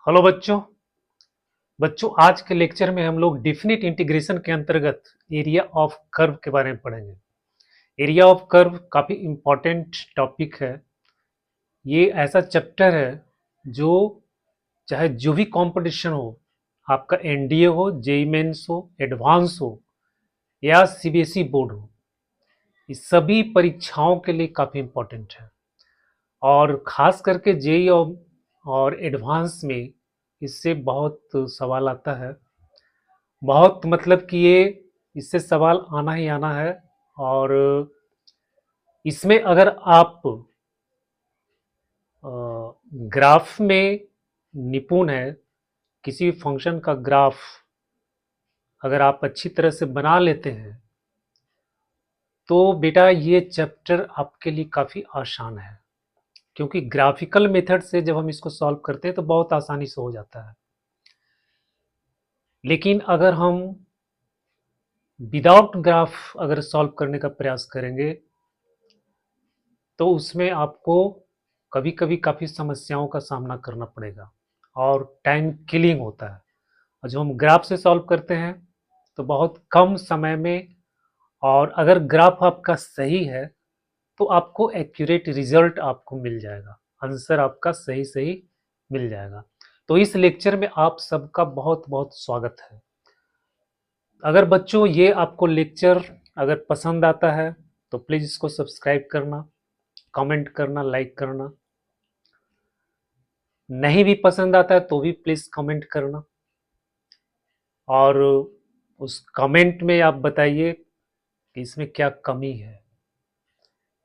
Hello बच्चों। आज के लेक्चर में हम लोग डिफिनिट इंटीग्रेशन के अंतर्गत एरिया ऑफ कर्व के बारे में पढ़ेंगे। एरिया ऑफ कर्व काफ़ी इम्पोर्टेंट टॉपिक है। ये ऐसा चैप्टर है जो चाहे जो भी कंपटीशन हो, आपका एनडीए हो, जेईई मेंस हो, एडवांस हो या सीबीएसई बोर्ड हो, इस सभी परीक्षाओं के लिए काफ़ी इम्पोर्टेंट है। और ख़ास करके जेईई और एडवांस में इससे बहुत सवाल आता है। बहुत मतलब कि ये इससे सवाल आना ही आना है। और इसमें अगर आप ग्राफ में निपुण है, किसी भी फंक्शन का ग्राफ अगर आप अच्छी तरह से बना लेते हैं तो बेटा ये चैप्टर आपके लिए काफ़ी आसान है, क्योंकि ग्राफिकल मेथड से जब हम इसको सॉल्व करते हैं तो बहुत आसानी से हो जाता है। लेकिन अगर हम विदाउट ग्राफ अगर सॉल्व करने का प्रयास करेंगे तो उसमें आपको कभी कभी काफ़ी समस्याओं का सामना करना पड़ेगा और टाइम किलिंग होता है। और जब हम ग्राफ से सॉल्व करते हैं तो बहुत कम समय में, और अगर ग्राफ आपका सही है तो आपको एक्यूरेट रिजल्ट आपको मिल जाएगा, आंसर आपका सही सही मिल जाएगा। तो इस लेक्चर में आप सबका बहुत बहुत स्वागत है। अगर बच्चों ये आपको लेक्चर अगर पसंद आता है तो प्लीज़ इसको सब्सक्राइब करना, कमेंट करना, लाइक करना। नहीं भी पसंद आता है तो भी प्लीज़ कमेंट करना, और उस कमेंट में आप बताइए कि इसमें क्या कमी है,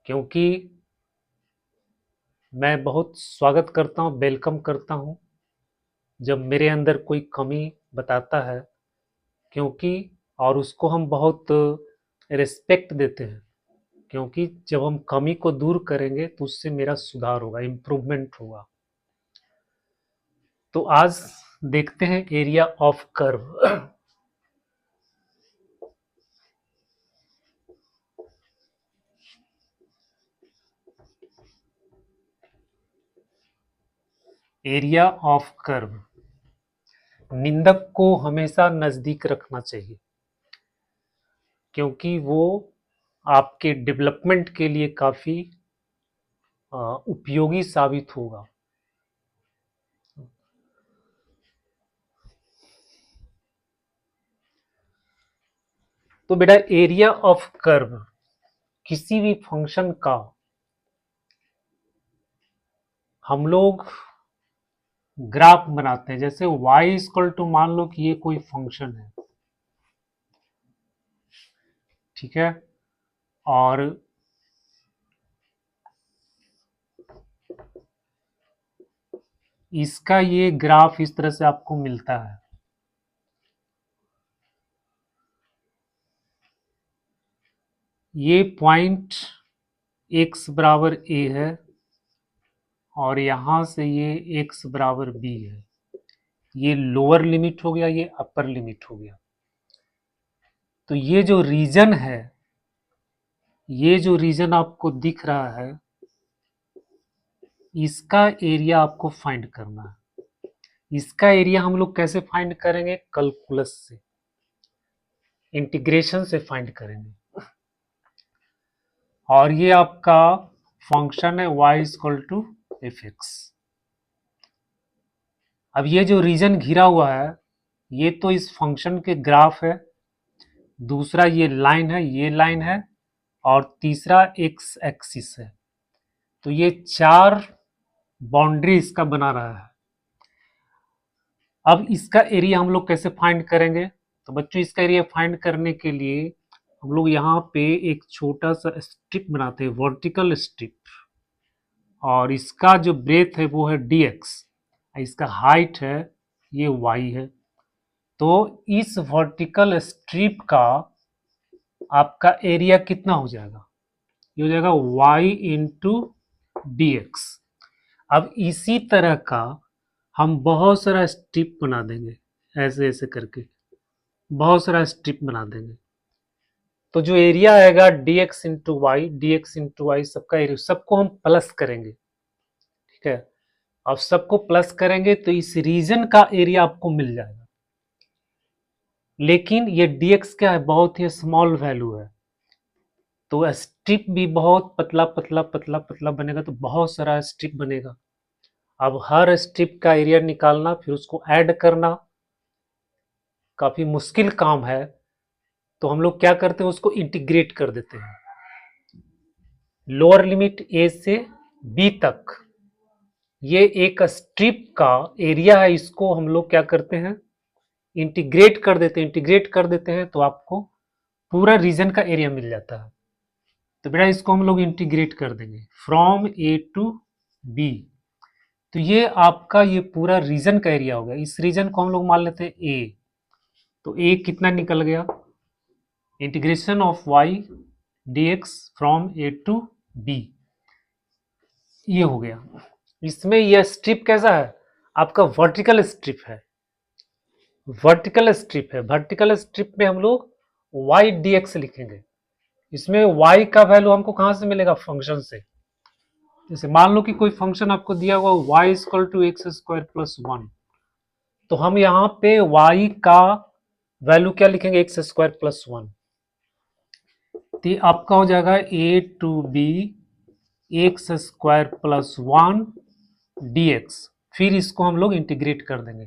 क्योंकि मैं बहुत स्वागत करता हूँ, वेलकम करता हूँ जब मेरे अंदर कोई कमी बताता है, क्योंकि और उसको हम बहुत रिस्पेक्ट देते हैं, क्योंकि जब हम कमी को दूर करेंगे तो उससे मेरा सुधार होगा, इम्प्रूवमेंट होगा। तो आज देखते हैं area of curve. Area of curve, निंदक को हमेशा नज़दीक रखना चाहिए, क्योंकि वो आपके डेवलपमेंट के लिए काफ़ी उपयोगी साबित होगा। तो बेटा एरिया ऑफ कर्व किसी भी फंक्शन का हम लोग ग्राफ बनाते हैं। जैसे y इक्वल टू, मान लो कि ये कोई फंक्शन है, ठीक है, और इसका ये ग्राफ इस तरह से आपको मिलता है। ये पॉइंट x बराबर a है और यहां से ये x बराबर b है। ये लोअर लिमिट हो गया, ये अपर लिमिट हो गया। तो ये जो रीजन है, ये जो रीजन आपको दिख रहा है, इसका एरिया आपको फाइंड करना है। इसका एरिया हम लोग कैसे फाइंड करेंगे? कैलकुलस से, इंटीग्रेशन से फाइंड करेंगे। और ये आपका फंक्शन है y equal to f x. अब ये जो रीजन घिरा हुआ है, ये तो इस फंक्शन के ग्राफ है, दूसरा ये लाइन है, ये लाइन है, और तीसरा एक्स एक्सिस है। तो ये चार बाउंड्री इसका बना रहा है। अब इसका एरिया हम लोग कैसे फाइंड करेंगे? तो बच्चों इसका एरिया फाइंड करने के लिए हम लोग यहाँ पे एक छोटा सा स्ट्रिप बनाते हैं, वर्टिकल स्ट्रिप, और इसका जो ब्रेथ है वो है dx, इसका हाइट है ये y है। तो इस वर्टिकल स्ट्रिप का आपका एरिया कितना हो जाएगा? ये हो जाएगा y इंटू डी एक्स। अब इसी तरह का हम बहुत सारा स्ट्रिप बना देंगे, ऐसे ऐसे करके बहुत सारा स्ट्रिप बना देंगे। तो जो एरिया आएगा dx into y, dx into y सबका एरिया, सबको हम प्लस करेंगे, ठीक है। अब सबको प्लस करेंगे तो इस रीजन का एरिया आपको मिल जाएगा। लेकिन ये dx क्या है, बहुत ही स्मॉल वैल्यू है, तो स्ट्रिप भी बहुत पतला पतला पतला पतला बनेगा, तो बहुत सारा स्ट्रिप बनेगा। अब हर स्ट्रिप का एरिया निकालना फिर उसको ऐड करना काफी मुश्किल काम है, तो हम लोग क्या करते हैं, उसको इंटीग्रेट कर देते हैं। लोअर लिमिट ए से बी तक ये एक स्ट्रिप का एरिया है, इसको हम लोग क्या करते हैं, इंटीग्रेट कर देते हैं। इंटीग्रेट कर देते हैं तो आपको पूरा रीजन का एरिया मिल जाता है। तो बेटा इसको हम लोग इंटीग्रेट कर देंगे फ्रॉम ए टू बी, तो ये आपका ये पूरा रीजन का एरिया हो गया। इस रीजन को हम लोग मान लेते हैं ए, तो ए कितना निकल गया, integration of y d x from a to b, ये हो गया। इसमें यह स्ट्रिप कैसा है, आपका वर्टिकल स्ट्रिप है। वर्टिकल स्ट्रिप है, वर्टिकल स्ट्रिप में हम लोग वाई डी एक्स लिखेंगे। इसमें y का वैल्यू हमको कहां से मिलेगा, फंक्शन से। जैसे मान लो कि कोई फंक्शन आपको दिया हुआ y equal to x square plus 1, तो हम यहाँ पे y का वैल्यू क्या लिखेंगे, एक्स स्क्वायर प्लस 1, तो आपका हो जाएगा a to b x square plus 1 dx। फिर इसको हम लोग इंटीग्रेट कर देंगे,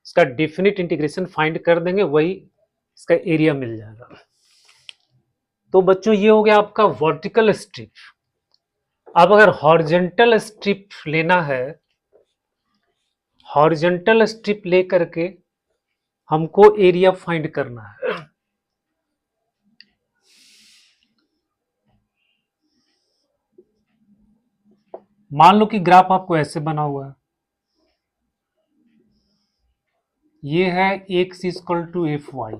इसका डेफिनेट इंटीग्रेशन फाइंड कर देंगे, वही इसका एरिया मिल जाएगा। तो बच्चों ये हो गया आपका वर्टिकल स्ट्रिप। अब अगर हॉरिजॉन्टल स्ट्रिप लेना है, हॉरिजॉन्टल स्ट्रिप लेकर के हमको एरिया फाइंड करना है। मान लो कि ग्राफ आपको ऐसे बना हुआ है, ये है x equal to f y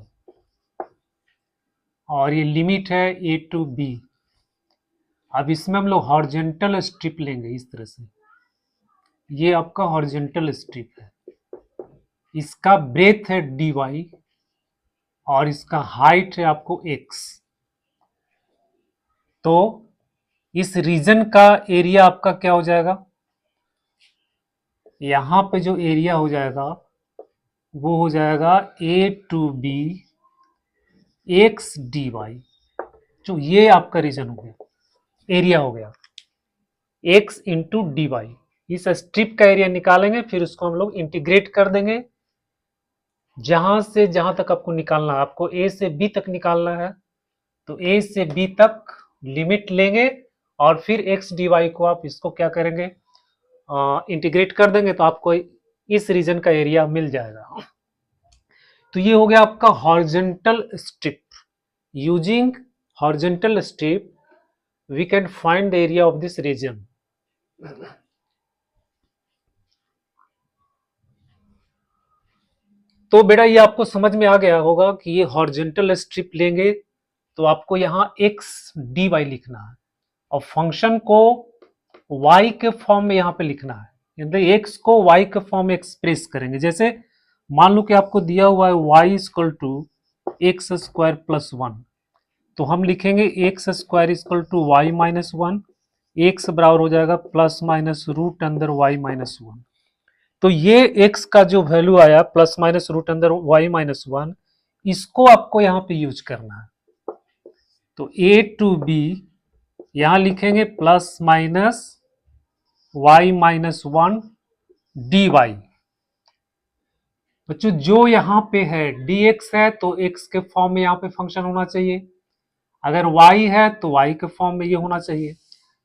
और ये लिमिट है ए टू बी। अब इसमें हम लोग हॉरिजॉन्टल स्ट्रिप लेंगे इस तरह से, ये आपका हॉरिजॉन्टल स्ट्रिप है, इसका ब्रेथ है dy और इसका हाइट है आपको x। तो इस रीजन का एरिया आपका क्या हो जाएगा, यहां पे जो एरिया हो जाएगा वो हो जाएगा a to b x d y, जो ये आपका रीजन हो गया, एरिया हो गया x इंटू डी वाई। इस स्ट्रिप का एरिया निकालेंगे, फिर उसको हम लोग इंटीग्रेट कर देंगे, जहां से जहां तक आपको निकालना है, आपको a से b तक निकालना है, तो a से b तक लिमिट लेंगे और फिर x डी वाई को आप इसको क्या करेंगे, इंटीग्रेट कर देंगे, तो आपको इस रीजन का एरिया मिल जाएगा। तो ये हो गया आपका horizontal strip. Using horizontal strip we can find the area of this region। तो बेटा ये आपको समझ में आ गया होगा कि ये हॉरिजॉन्टल स्ट्रिप लेंगे तो आपको यहां एक्स डी वाई लिखना है और फंक्शन को y के फॉर्म में यहां पे लिखना है, यानी एक्स को y के फॉर्म में एक्सप्रेस करेंगे। जैसे मान लो कि आपको दिया हुआ है y equal to x square plus 1, तो हम लिखेंगे x square equal to y minus 1, x बराबर हो जाएगा प्लस माइनस रूट अंदर वाई माइनस 1। तो ये एक्स का जो वैल्यू आया प्लस माइनस रूट अंदर वाई माइनस 1, इसको आपको यहाँ पे यूज करना है। तो ए टू बी यहां लिखेंगे plus minus y minus 1 d y. बच्चों जो यहाँ पे है dx है तो x के फॉर्म में यहाँ पे फंक्शन होना चाहिए, अगर y है तो y के फॉर्म में ये होना चाहिए,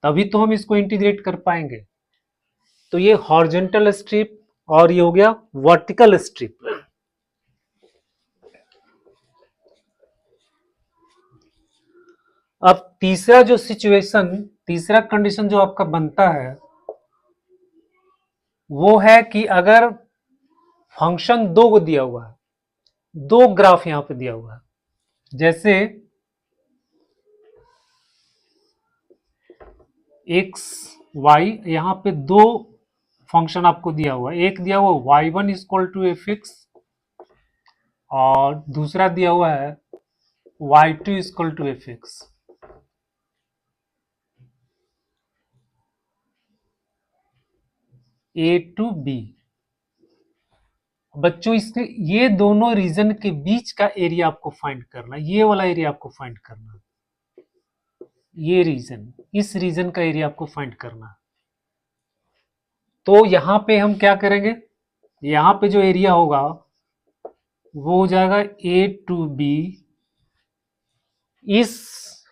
तभी तो हम इसको इंटीग्रेट कर पाएंगे। तो ये हॉरिजॉन्टल स्ट्रिप और ये हो गया वर्टिकल स्ट्रिप। अब तीसरा जो सिचुएशन, तीसरा कंडीशन जो आपका बनता है वो है कि अगर फंक्शन दो को दिया हुआ है, दो ग्राफ यहां पे दिया हुआ है, जैसे एक्स वाई, यहां पे दो फंक्शन आपको दिया हुआ है, एक दिया हुआ y one equal to f x और दूसरा दिया हुआ है y two equal to f x. A to b. बच्चों इसके ये दोनों रीजन के बीच का एरिया आपको फाइंड करना, ये वाला एरिया आपको फाइंड करना, ये रीजन, इस रीजन का एरिया आपको फाइंड करना। तो यहां पे हम क्या करेंगे, यहां पे जो एरिया होगा वो हो जाएगा ए टू बी। इस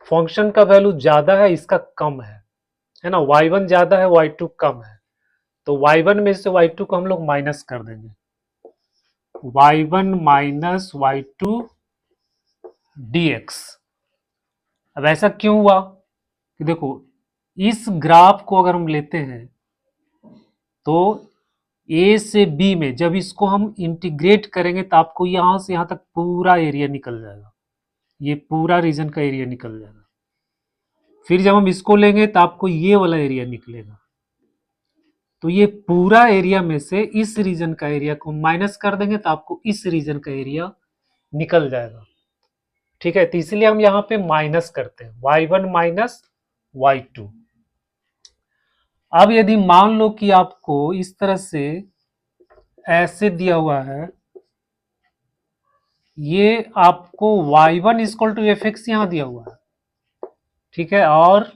फंक्शन का वैल्यू ज्यादा है, इसका कम है ना, y1 ज्यादा है y2 कम है, तो y1 में से y2 को हम लोग माइनस कर देंगे, y1 माइनस y2 dx। अब ऐसा क्यों हुआ कि देखो इस ग्राफ को अगर हम लेते हैं तो ए से बी में जब इसको हम इंटीग्रेट करेंगे तो आपको यहां से यहां तक पूरा एरिया निकल जाएगा, ये पूरा रीजन का एरिया निकल जाएगा। फिर जब हम इसको लेंगे तो आपको ये वाला एरिया निकलेगा, तो ये पूरा एरिया में से इस रीजन का एरिया को माइनस कर देंगे तो आपको इस रीजन का एरिया निकल जाएगा। ठीक है, तो इसलिए हम यहाँ पे माइनस करते हैं y1 माइनस y2। अब यदि मान लो कि आपको इस तरह से ऐसे दिया हुआ है, ये आपको y1 equal to f x यहां दिया हुआ है, ठीक है, और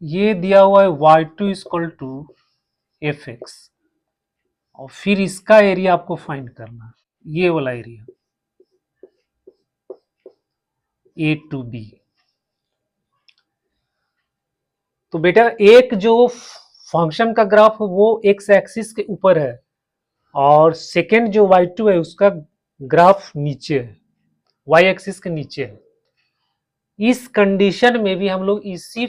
ये दिया हुआ है y2 equal to f x, और फिर इसका एरिया आपको फाइंड करना है, ये वाला एरिया ए टू बी। तो बेटा एक जो फंक्शन का ग्राफ है वो एक्स एक्सिस के ऊपर है, और सेकेंड जो y2 है उसका ग्राफ नीचे है, y एक्सिस के नीचे है। इस कंडीशन में भी हम लोग इसी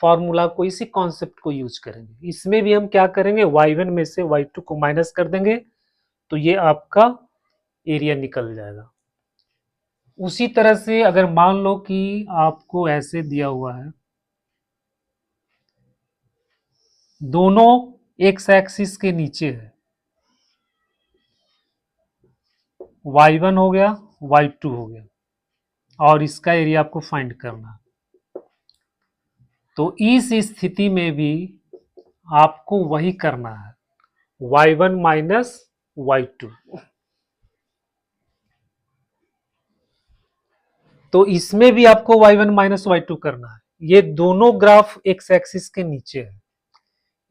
फॉर्मूला को, इसी कॉन्सेप्ट को यूज करेंगे। इसमें भी हम क्या करेंगे, y1 में से y2 को माइनस कर देंगे तो ये आपका एरिया निकल जाएगा। उसी तरह से अगर मान लो कि आपको ऐसे दिया हुआ है, दोनों एक्स एक्सिस के नीचे है, y1 हो गया y2 हो गया, और इसका एरिया आपको फाइंड करना। तो इस स्थिति में भी आपको वही करना है, y1 माइनस y2। तो इसमें भी आपको y1 माइनस y2 करना है। ये दोनों ग्राफ एक्स एक्सिस के नीचे है,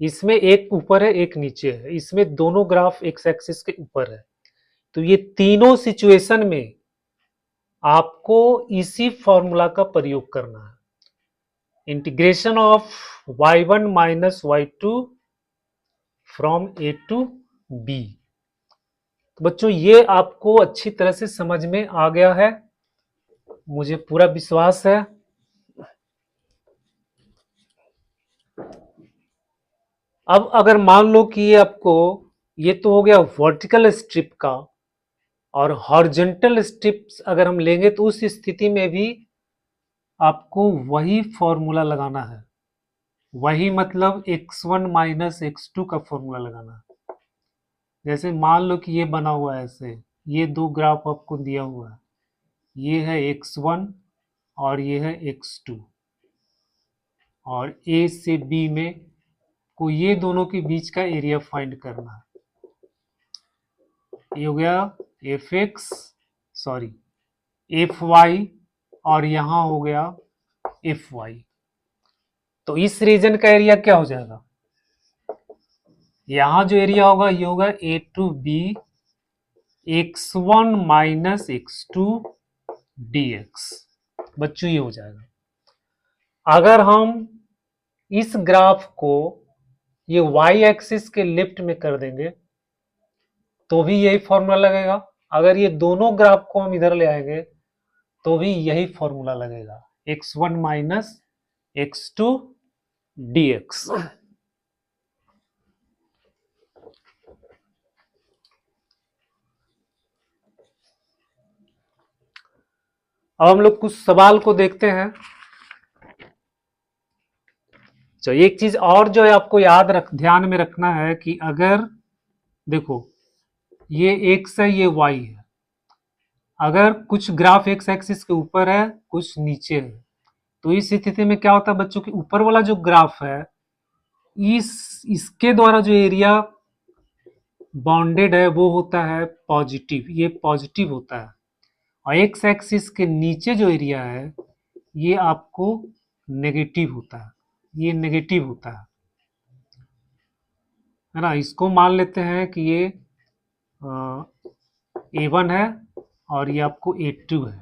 इसमें एक ऊपर है एक नीचे है, इसमें दोनों ग्राफ एक्स एक्सिस के ऊपर है। तो ये तीनों सिचुएशन में आपको इसी फॉर्मूला का प्रयोग करना है, integration of y1 minus y2 from a to b. तो बच्चों ये आपको अच्छी तरह से समझ में आ गया है, मुझे पूरा विश्वास है। अब अगर मान लो कि ये आपको, ये तो हो गया वर्टिकल स्ट्रिप का, और हॉरिजॉन्टल स्ट्रिप्स अगर हम लेंगे तो उस स्थिति में भी आपको वही फॉर्मूला लगाना है, वही मतलब x1 माइनस x2 का फॉर्मूला लगाना है। जैसे मान लो कि ये बना हुआ है ऐसे, ये दो ग्राफ आपको दिया हुआ है, ये है x1 और ये है x2, और a से b में को ये दोनों के बीच का एरिया फाइंड करना है। ये हो गया f x, sorry f y, और यहां हो गया एफ वाई। तो इस रीजन का एरिया क्या हो जाएगा, यहां जो एरिया होगा ये होगा a to b x1 minus x2 dx। बच्चों ये हो जाएगा। अगर हम इस ग्राफ को ये y एक्सिस के लेफ्ट में कर देंगे तो भी यही फॉर्मूला लगेगा, अगर ये दोनों ग्राफ को हम इधर ले आएंगे तो भी यही फॉर्मूला लगेगा, x1 माइनस x2 dx। अब हम लोग कुछ सवाल को देखते हैं। तो एक चीज और जो है आपको ध्यान में रखना है कि अगर देखो ये x है ये y है, अगर कुछ ग्राफ एक्स एक्सिस के ऊपर है कुछ नीचे है, तो इस स्थिति में क्या होता है बच्चों की ऊपर वाला जो ग्राफ है इसके द्वारा जो एरिया बाउंडेड है वो होता है पॉजिटिव, ये पॉजिटिव होता है। और एक्स एक्सिस के नीचे जो एरिया है ये आपको नेगेटिव होता है, ये नेगेटिव होता है ना। इसको मान लेते हैं कि ये A1 है और ये आपको A2 है।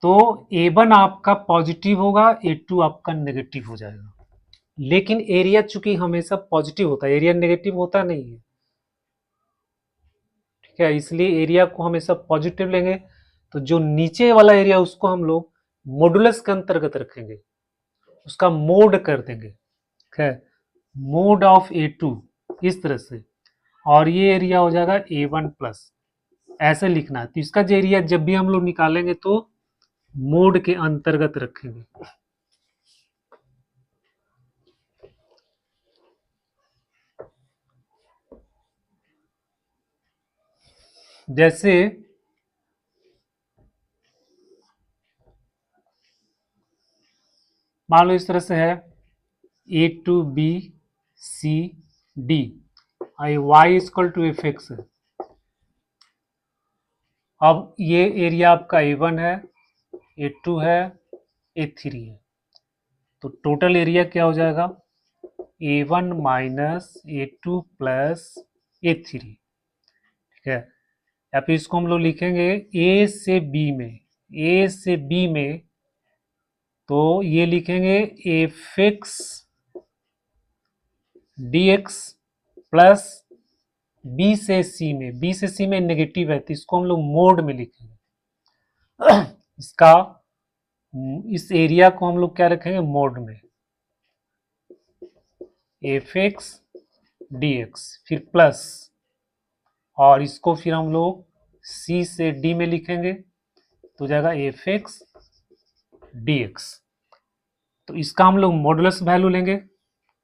तो A1 आपका पॉजिटिव होगा, A2 आपका नेगेटिव हो जाएगा। लेकिन एरिया चूंकि हमेशा पॉजिटिव होता है, एरिया नेगेटिव होता नहीं है, ठीक है, इसलिए एरिया को हमेशा पॉजिटिव लेंगे। तो जो नीचे वाला एरिया उसको हम लोग मॉडुलस के अंतर्गत रखेंगे, उसका मोड कर देंगे, ठीक है, मोड ऑफ A2 इस तरह से। और ये एरिया हो जाएगा A1 प्लस, ऐसे लिखना है। तो इसका जो एरिया जब भी हम लोग निकालेंगे तो मोड के अंतर्गत रखेंगे। जैसे मान लो इस तरह से है A2BCD आई y इक्वल टू fx है। अब ये एरिया आपका A1 है, A2 है, A3 है। तो टोटल एरिया क्या हो जाएगा A1 minus A2 plus A3, ठीक है। या फिर इसको हम लोग लिखेंगे A से B में, A से B में तो ये लिखेंगे fx dx प्लस B से C में, B से C में नेगेटिव है तो इसको हम लोग मोड में लिखेंगे। इसका इस एरिया को हम लोग क्या रखेंगे मोड में, fx dx फिर प्लस, और इसको फिर हम लोग C से D में लिखेंगे तो जाएगा fx dx। तो इसका हम लोग मॉडुलस वैल्यू लेंगे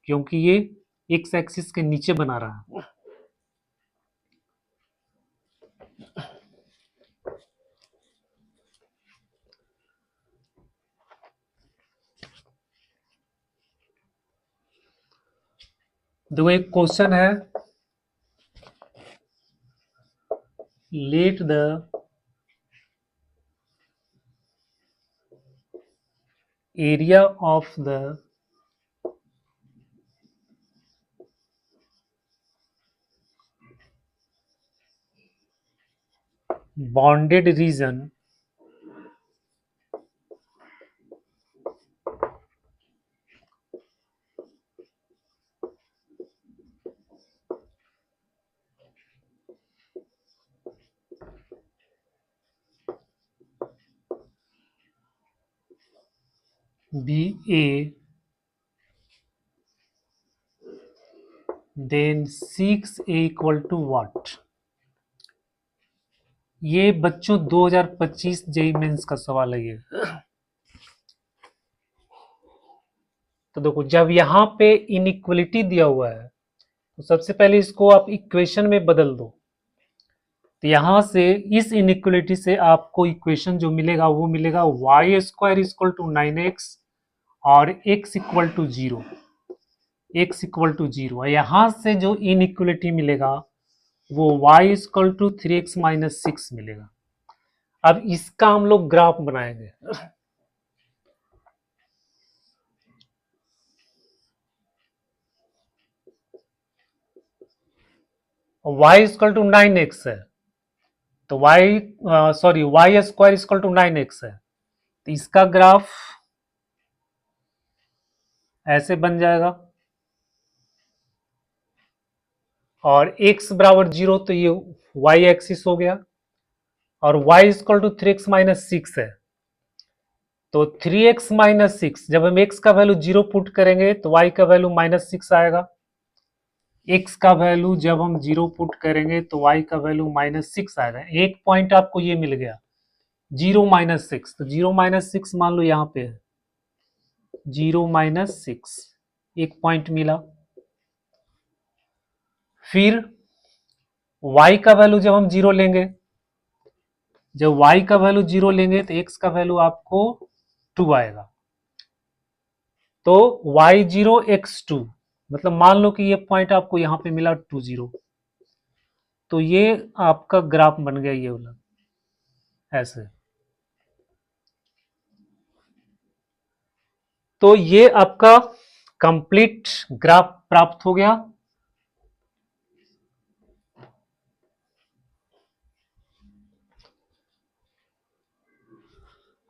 क्योंकि ये एक्स एक्सिस के नीचे बना रहा है। देखो एक क्वेश्चन है, let the area of the bounded region be a then 6A equal to what. ये बच्चों 2025 जेईई मेंस का सवाल है ये। तो देखो जब यहाँ पे इनइक्वलिटी दिया हुआ है तो सबसे पहले इसको आप इक्वेशन में बदल दो। तो यहां से इस इनइक्वलिटी से आपको इक्वेशन जो मिलेगा वो मिलेगा y square equal to 9x और x equal to 0, x equal to 0। यहां से जो इनइक्वलिटी मिलेगा वो y equal to 3x minus 6 मिलेगा। अब इसका हम लोग ग्राफ बनाएंगे। y इक्वल टू 9x है तो y square equal to 9x है तो इसका ग्राफ ऐसे बन जाएगा और x बराबर 0 तो ये y एक्सिस हो गया और y equal to 3x minus 6 है तो 3x माइनस 6 जब हम x का वैल्यू 0 पुट करेंगे तो y का वैल्यू माइनस 6 आएगा। x का वैल्यू जब हम 0 पुट करेंगे तो y का वैल्यू माइनस 6 आएगा। एक पॉइंट आपको ये मिल गया 0 माइनस 6, तो 0 माइनस 6 मान लो यहाँ पे है 0 माइनस 6, एक पॉइंट मिला। फिर y का वैल्यू जब हम 0 लेंगे, जब y का वैल्यू 0 लेंगे तो x का वैल्यू आपको 2 आएगा। तो y0 x2, मतलब मान लो कि ये पॉइंट आपको यहां पे मिला 20, तो ये आपका ग्राफ बन गया ये वाला ऐसे। तो ये आपका कंप्लीट ग्राफ प्राप्त हो गया।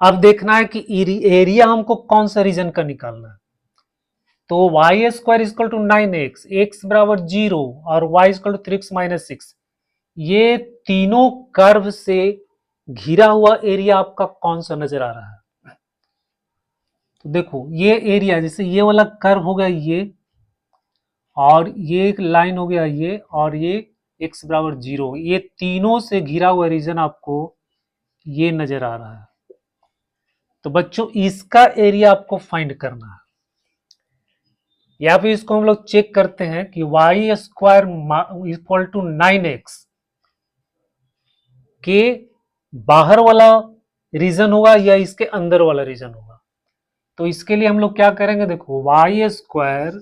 अब देखना है कि एरिया हमको कौन सा रीजन का निकालना है। तो y square equal to 9x, x बराबर 0 और y इजकल टू 3x-6, ये तीनों कर्व से घिरा हुआ एरिया आपका कौन सा नजर आ रहा है। तो देखो ये एरिया, जैसे ये वाला कर्व हो गया ये, और ये एक लाइन हो गया ये, और ये x बराबर 0, ये तीनों से घिरा हुआ रीजन आपको ये नजर आ रहा है। तो बच्चों इसका एरिया आपको फाइंड करना है, या फिर इसको हम लोग चेक करते हैं कि Y square equal to 9x के बाहर वाला रीजन होगा या इसके अंदर वाला रीजन होगा। तो इसके लिए हम लोग क्या करेंगे, देखो वाई स्क्वायर,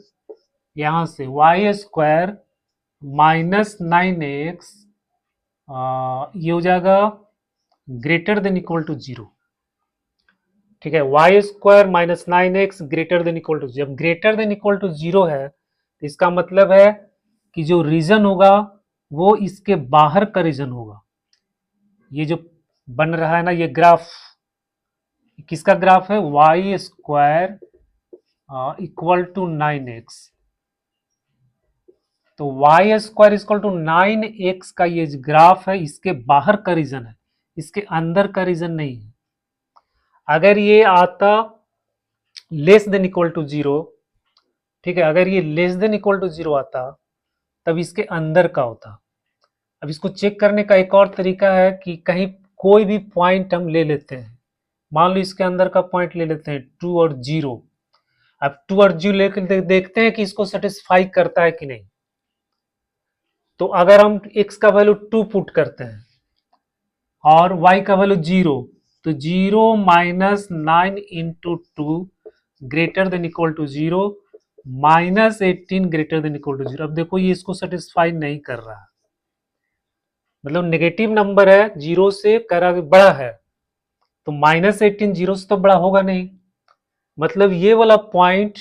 यहां से वाई स्क्वायर -9x, ये हो जाएगा ग्रेटर देन इक्वल टू 0। ठीक है, y square -9x greater than equal to, जब ग्रेटर देन इक्वल टू 0 है तो इसका मतलब है कि जो रीजन होगा वो इसके बाहर का रीजन होगा। ये जो बन रहा है ना ये ग्राफ, किसका ग्राफ है, y square equal to 9x। तो y square equal to 9x का ये ग्राफ है, इसके बाहर का रीजन है, इसके अंदर का रीजन नहीं है। अगर ये आता लेस देन इक्वल टू 0, ठीक है, अगर ये लेस देन इक्वल टू 0 आता तब इसके अंदर का होता। अब इसको चेक करने का एक और तरीका है कि कहीं कोई भी पॉइंट हम ले लेते हैं, मान लो इसके अंदर का पॉइंट ले लेते हैं 2 और 0। अब 2 और 0 लेकर देखते हैं कि इसको सेटिस्फाई करता है कि नहीं। तो अगर हम x का वैल्यू 2 पुट करते हैं और y का वैल्यू 0, तो 0 minus 9 into 2 greater than equal to 0, -18 greater than equal to 0। अब देखो ये इसको सेटिस्फाई नहीं कर रहा, मतलब नेगेटिव नंबर है, 0 से करा बड़ा है, तो -18 0 से तो बड़ा होगा नहीं, मतलब ये वाला पॉइंट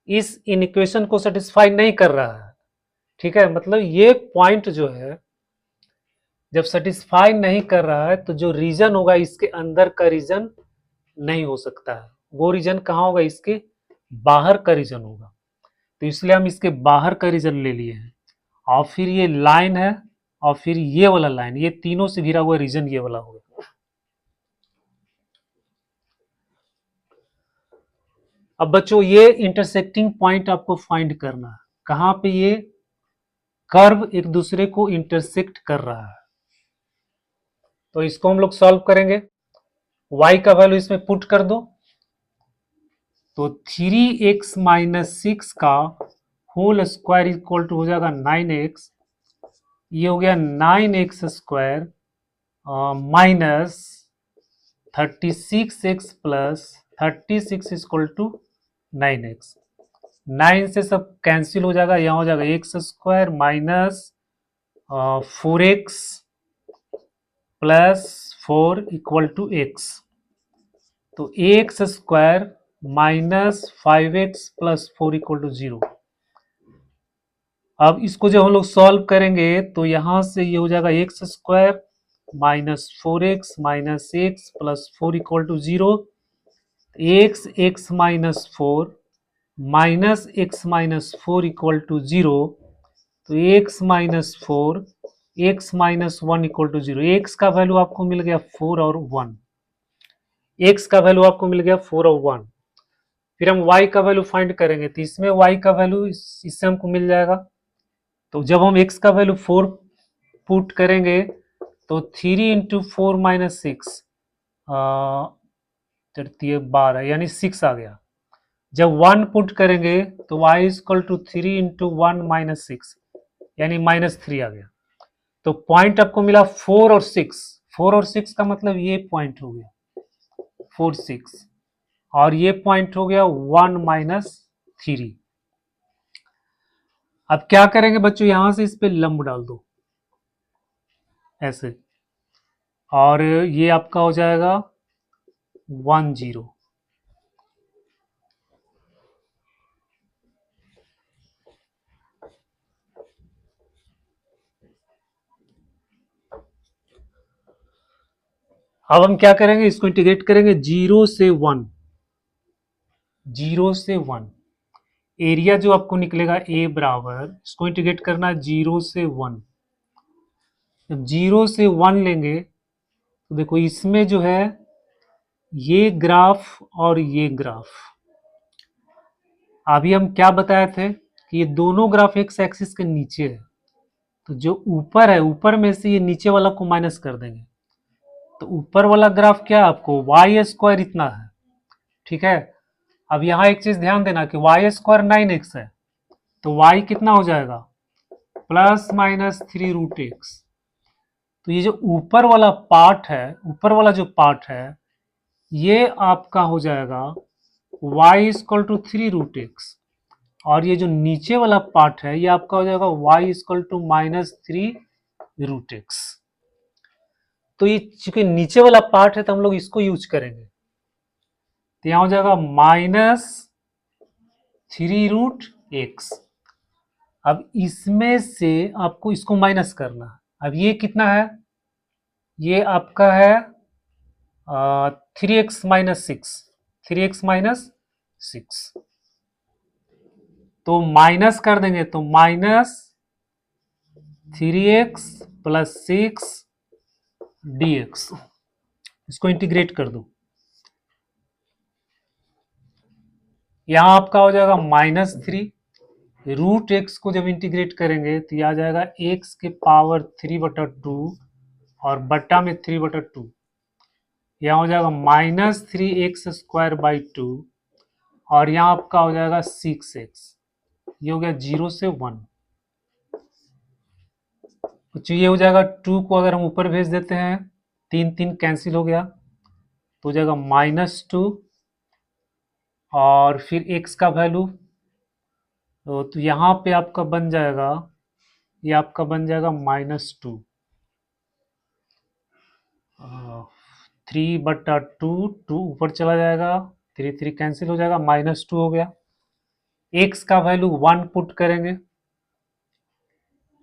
इस इक्वेशन को सेटिस्फाई नहीं कर रहा है। ठीक है, मतलब ये पॉइंट जो है जब सेटिस्फाई नहीं कर रहा है तो जो रीजन होगा इसके अंदर का रीजन नहीं हो सकता है, वो रीजन कहाँ होगा, इसके बाहर का रीजन होगा। तो इसलिए हम इसके बाहर का रीजन ले लिए हैं, और फिर ये लाइन है, और फिर ये वाला लाइन, ये तीनों से घिरा हुआ रीजन ये वाला होगा। अब बच्चों ये इंटरसेक्टिंग पॉइंट आपको फाइंड करना है, कहां पे ये कर्व एक दूसरे को इंटरसेक्ट कर रहा है। तो इसको हम लोग सॉल्व करेंगे, y का वैल्यू इसमें पुट कर दो, तो 3x-6 का होल स्क्वायर इक्वल टू हो जाएगा 9x, ये हो गया 9x square minus 36x plus 36 equal to 9x। 9 से सब कैंसिल हो जाएगा, यहाँ हो जाएगा x square minus 4x plus 4 equal to x। तो x square minus 5x plus 4 equal to 0। अब इसको जब हम लोग सॉल्व करेंगे तो यहां से ये हो जाएगा x square minus 4x minus x plus 4 equal to 0। X minus 4 minus x minus 4 equal to 0। तो x minus 4 x minus 1 equal to 0। X का वैल्यू आपको मिल गया 4 और 1, एक्स का वैल्यू आपको मिल गया 4 और 1। फिर हम y का वैल्यू फाइंड करेंगे, तो इसमें y का वैल्यू इससे हमको मिल जाएगा। तो जब हम x का वैल्यू 4 पुट करेंगे तो 3 इंटू 4 माइनस 6 12 यानी 6 आ गया। जब 1 पुट करेंगे तो y equal to 3 into 1 minus 6 यानी -3 आ गया। तो पॉइंट आपको मिला 4 और 6, 4 और 6 का मतलब ये पॉइंट हो गया 4 6। और ये पॉइंट हो गया 1-3। अब क्या करेंगे बच्चों, यहां से इस पे लंब डाल दो ऐसे, और ये आपका हो जाएगा 10। अब हम क्या करेंगे, इसको इंटीग्रेट करेंगे 0 से 1। 0 से 1 एरिया जो आपको निकलेगा ए बराबर, इसको इंटीग्रेट करना 0 से 1। जब 0 से 1 लेंगे तो देखो इसमें जो है ये ग्राफ और ये ग्राफ, अभी हम क्या बताए थे कि ये दोनों ग्राफ एक्स एक्सिस के नीचे है, तो जो ऊपर है ऊपर में से ये नीचे वाला को माइनस कर देंगे, तो ऊपर वाला ग्राफ क्या है आपको y² इतना है, ठीक है। अब यहाँ एक चीज ध्यान देना कि y² 9x है, तो y कितना हो जाएगा ±3√x। तो ये जो ऊपर वाला पार्ट है, ऊपर वाला जो पार्ट है ये आपका हो जाएगा y=3√x, और ये जो नीचे वाला पार्ट है ये आपका हो जाएगा y=-3√x। तो ये चूंकि नीचे वाला पार्ट है तो हम लोग इसको यूज करेंगे, तो यहां हो जाएगा -3√x। अब इसमें से आपको इसको माइनस करना है। अब ये कितना है, ये आपका है 3x-6, 3x-6, तो माइनस कर देंगे तो -3x+6 dx। इसको इंटीग्रेट कर दो, यहां आपका हो जाएगा -3 √x को जब इंटीग्रेट करेंगे तो यह आ जाएगा x⁻³ और बट्टा में 3/2, यहाँ हो जाएगा -3x² 2, और यहाँ आपका हो जाएगा 6x। ये हो गया 0 से 1। तो ये हो जाएगा 2 को अगर हम ऊपर भेज देते हैं, 3 कैंसिल हो गया, तो हो जाएगा -2, और फिर x का वैल्यू तो यहाँ पे आपका बन जाएगा, ये आपका बन जाएगा -2, 3/2, 2 ऊपर चला जाएगा, 3 कैंसिल हो जाएगा, -2 हो गया। x का वैल्यू 1 पुट करेंगे,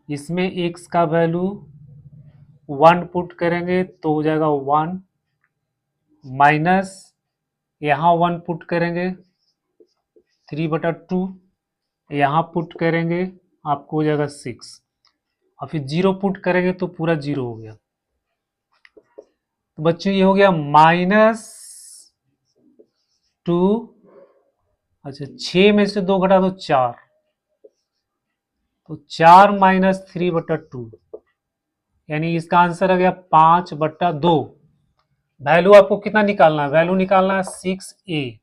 इसमें x का वैल्यू 1 पुट करेंगे तो हो जाएगा 1, माइनस यहाँ 1 पुट करेंगे 3/2, यहाँ पुट करेंगे आपको हो जाएगा 6, और फिर 0 पुट करेंगे तो पूरा 0 हो गया। तो बच्चों ये हो गया -2, अच्छा 6 में से 2 घटा दो 4, तो 4 - 3/2, यानी इसका आंसर आ गया 5/2। वैल्यू आपको कितना निकालना है, वैल्यू निकालना है 6a,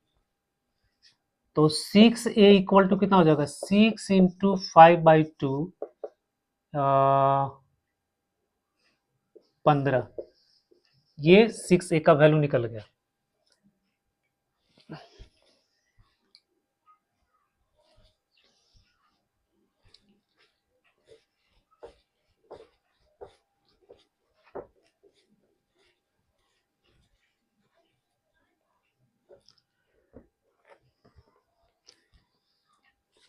तो 6a इक्वल टू कितना हो जाएगा 6 × 5/2 15, ये 6a का वैल्यू निकल गया।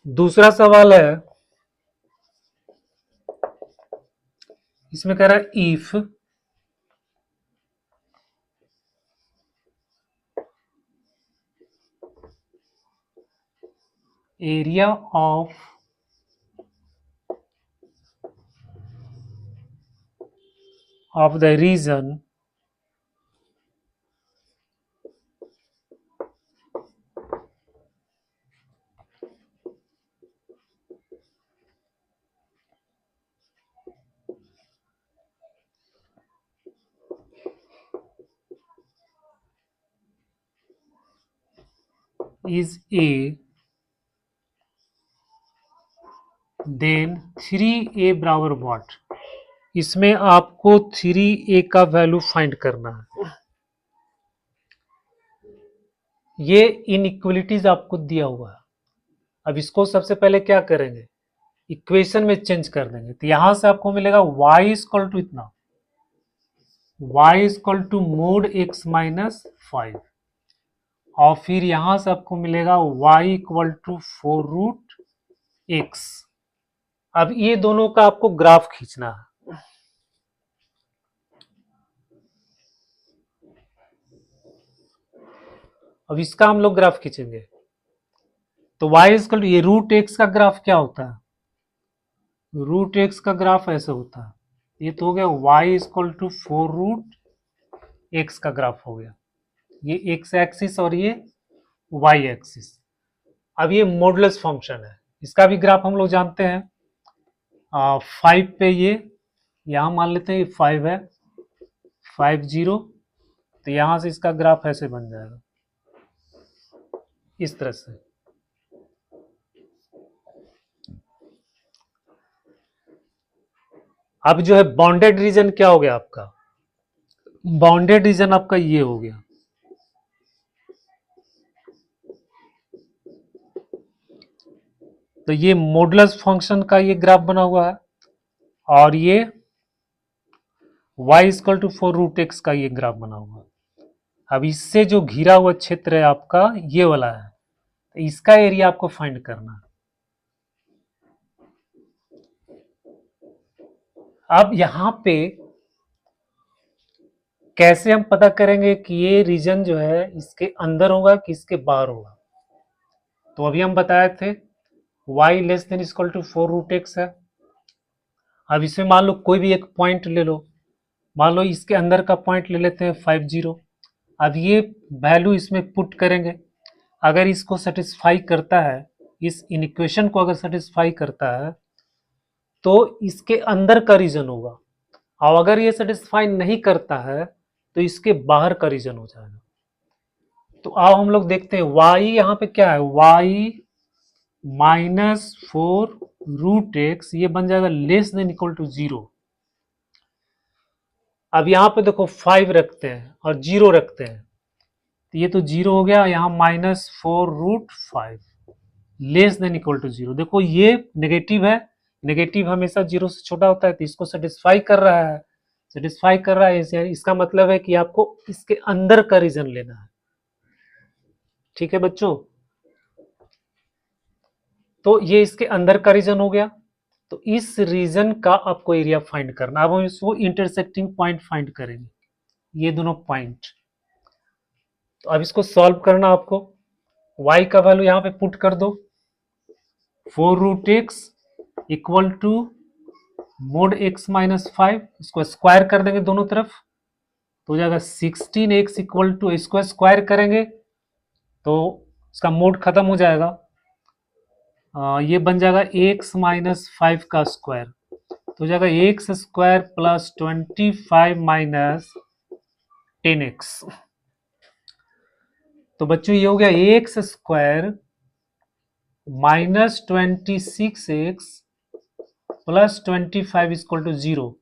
दूसरा सवाल है, इसमें कह रहा है if area of the region is a, then 3a बराबर व्हाट। इसमें आपको 3a का वैल्यू फाइंड करना है। ये इनइक्वलिटीज आपको दिया हुआ है। अब इसको सबसे पहले क्या करेंगे, इक्वेशन में चेंज कर देंगे। तो यहां से आपको मिलेगा y इक्वल टू इतना, y equal to mod x minus 5, और फिर यहां से आपको मिलेगा y इक्वल टू 4√x। अब ये दोनों का आपको ग्राफ खींचना है। अब इसका हम लोग ग्राफ खींचेंगे। तो y इक्वल टू, ये √x का ग्राफ क्या होता है, √x का ग्राफ ऐसे होता है। ये तो हो गया y इक्वल टू 4√x का ग्राफ हो गया, ये x एक्सिस और ये y एक्सिस। अब ये मॉडुलस फंक्शन है, इसका भी ग्राफ हम लोग जानते हैं। 5 पे ये यहां मान लेते हैं ये 5 है, 50, तो यहां से इसका ग्राफ ऐसे बन जाएगा इस तरह से। अब जो है बाउंडेड रीजन क्या हो गया आपका, बाउंडेड रीजन आपका ये हो गया। तो ये मॉडुलस फंक्शन का ये ग्राफ बना हुआ है, और ये y इक्वल टू 4√x का ये ग्राफ बना हुआ है। अब इससे जो घिरा हुआ क्षेत्र है आपका ये वाला है, तो इसका एरिया आपको फाइंड करना है। अब यहां पे कैसे हम पता करेंगे कि ये रीजन जो है इसके अंदर होगा कि इसके बाहर होगा। तो अभी हम बताए थे y less than equal to 4√x है। अब इसमें मान लो कोई भी एक पॉइंट ले लो, मान लो इसके अंदर का पॉइंट ले लेते हैं 50। अब ये वैल्यू इसमें पुट करेंगे, अगर इसको सेटिस्फाई करता है, इस इक्वेशन को अगर सेटिस्फाई करता है तो इसके अंदर का रीजन होगा, और अगर ये सेटिस्फाई नहीं करता है तो इसके बाहर का रीजन हो जाएगा। तो आओ हम लोग देखते हैं y यहाँ पे क्या है, y माइनस 4√x, ये बन जाएगा लेस देन इक्वल टू 0। अब यहाँ पे देखो 5 रखते हैं और 0 रखते हैं, तो ये तो 0 हो गया, यहाँ minus 4√5 less than equal to 0। देखो ये नेगेटिव है, नेगेटिव हमेशा 0 से छोटा होता है, तो इसको सेटिस्फाई कर रहा है, सेटिस्फाई कर रहा है, इसका मतलब है कि आपको इसके अंदर का रीजन लेना है। ठीक है बच्चों, तो ये इसके अंदर का रीजन हो गया। तो इस रीजन का आपको एरिया फाइंड करना। अब हम इसको इंटरसेक्टिंग पॉइंट फाइंड करेंगे, ये दोनों पॉइंट। तो अब इसको सॉल्व करना आपको, y का वैल्यू यहां पे पुट कर दो, 4√x equal to mod x minus 5, इसको स्क्वायर कर देंगे दोनों तरफ, तो हो जाएगा 16x इक्वल टू, इसको स्क्वायर करेंगे तो इसका मोड खत्म हो जाएगा, ये बन जाएगा x माइनस 5 का स्क्वायर, तो हो जाएगा x square plus 25 minus 10x। तो बच्चों ये हो गया x square minus 26x plus 25 equal to 0।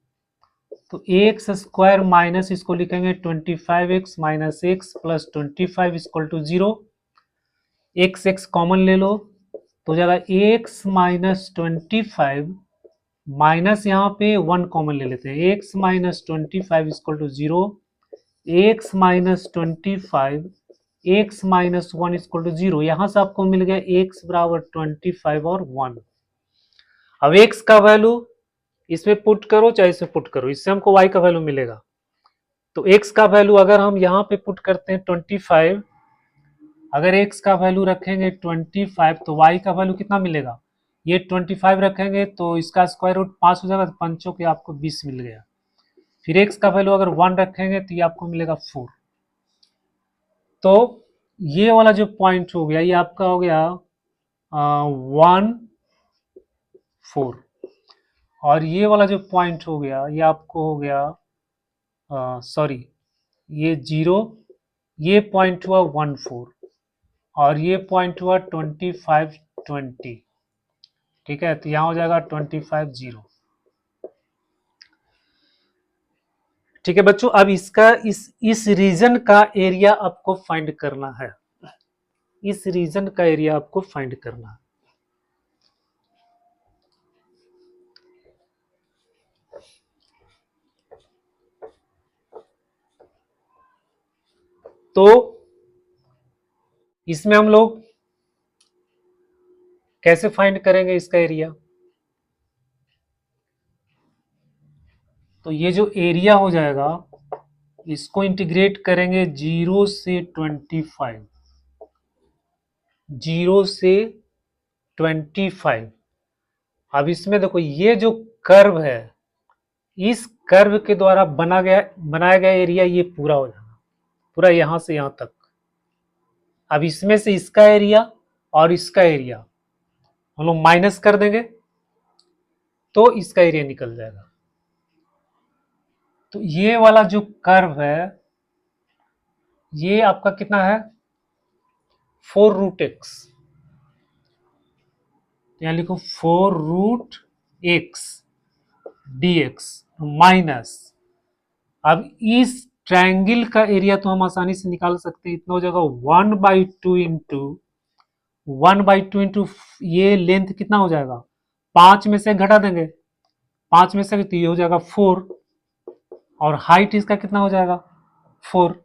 तो एक्स स्क्वायर माइनस इसको लिखेंगे 25x minus x plus 25 equal to 0। X x common ले लो, तो हो जाएगा x माइनस 25 माइनस यहाँ पे 1 कॉमन ले लेते हैं, x minus 25 equal to 0, x minus 25 x minus 1 equal to 0। यहां से आपको मिल गया x बराबर 25 और 1। अब x का वैल्यू इसमें पुट करो चाहे इसमें पुट करो, इससे हमको y का वैल्यू मिलेगा। तो x का वैल्यू अगर हम यहाँ पे पुट करते हैं 25, अगर x का वैल्यू रखेंगे 25 तो y का वैल्यू कितना मिलेगा, ये 25 रखेंगे तो इसका स्क्वायर रूट 5 हो जाएगा, तो पंचों के आपको 20 मिल गया। फिर x का वैल्यू अगर 1 रखेंगे तो ये आपको मिलेगा 4। तो ये वाला जो पॉइंट हो गया ये आपका हो गया 1 4, और ये वाला जो पॉइंट हो गया ये आपको हो गया सॉरी ये 0, ये पॉइंट हुआ 1 4, और ये पॉइंट हुआ 25 20। ठीक है, तो यहां हो जाएगा 25 0। ठीक है बच्चों, अब इसका इस रीजन का एरिया आपको फाइंड करना है। इस रीजन का एरिया आपको फाइंड करना है। तो इसमें हम लोग कैसे फाइंड करेंगे इसका एरिया? तो ये जो एरिया हो जाएगा इसको इंटीग्रेट करेंगे 0 से 25, 0 से 25। अब इसमें देखो ये जो कर्व है, इस कर्व के द्वारा बनाया गया एरिया ये पूरा हो जाएगा, पूरा यहां से यहां तक। अब इसमें से इसका एरिया और इसका एरिया हम लोग माइनस कर देंगे तो इसका एरिया निकल जाएगा। तो ये वाला जो कर्व है ये आपका कितना है? 4√x। यहाँ लिखो 4√x dx माइनस, अब इस ट्रायंगल का एरिया तो हम आसानी से निकाल सकते हैं, इतना हो जाएगा 1/2 इंटू 1/2 इंटू ये लेंथ कितना हो जाएगा? 5 में से घटा देंगे, 5 में से तो ये हो जाएगा 4, और हाइट इसका कितना हो जाएगा? 4,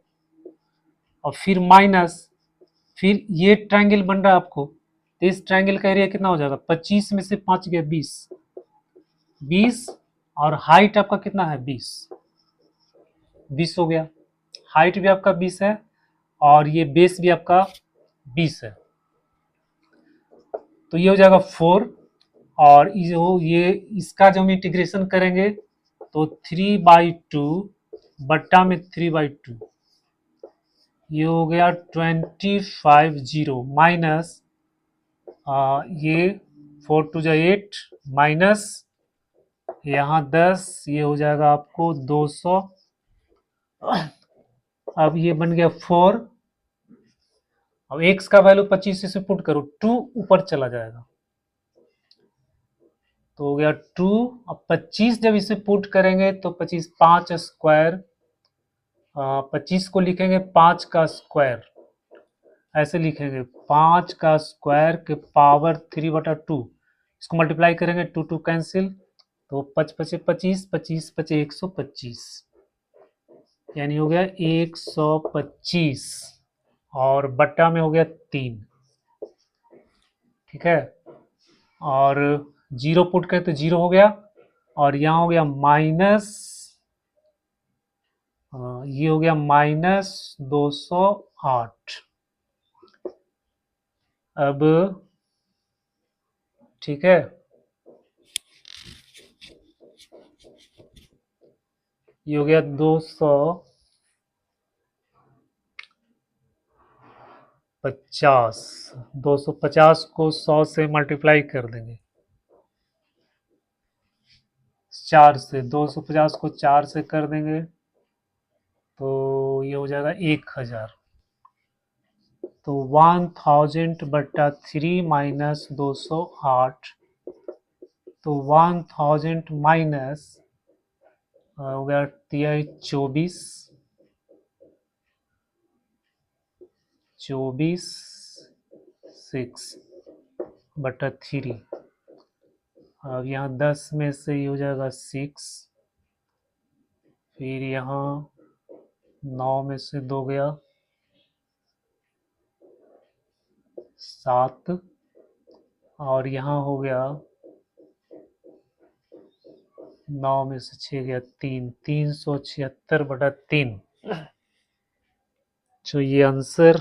और फिर माइनस, फिर ये ट्रायंगल बन रहा है आपको, तो इस ट्रायंगल का एरिया कितना हो जाएगा? 25 में से 5 गया 20, 20, और हाइट आपका कितना है? 20 हो गया। हाइट भी आपका 20 है और ये बेस भी आपका 20 है। तो ये हो जाएगा 4, और ये इसका जब हम इंटीग्रेशन करेंगे तो 3/2 बट्टा में 3/2, ये हो गया 25/0 माइनस ये 4 2 8 माइनस यहाँ 10, ये हो जाएगा आपको 200। अब ये बन गया 4, अब x का वैल्यू 25 से पुट करो, 2 ऊपर चला जाएगा तो हो गया 2। अब 25 जब इसे पुट करेंगे तो 25 5 स्क्वायर, 25 को लिखेंगे 5 का स्क्वायर, ऐसे लिखेंगे 5 का स्क्वायर के पावर 3/2, इसको मल्टीप्लाई करेंगे 2 2 कैंसिल, तो 5 5 25, 25 5 125, यानी हो गया 125, और बट्टा में हो गया 3। ठीक है, और 0 पुट करें तो 0 हो गया, और यहाँ हो गया माइनस, ये हो गया -208। अब ठीक है, ये हो गया 250, 250 को 100 से मल्टीप्लाई कर देंगे, 4 से 250 को 4 से कर देंगे तो ये हो जाएगा 1000। तो 1000/3 माइनस 208, तो 1000 माइनस हो गया 24 6/3। अब यहाँ 10 में से ये हो जाएगा 6, फिर यहाँ 9 में से 2 गया 7, और यहाँ हो गया 9 में से 6 गया 3, 376/3। तो ये आंसर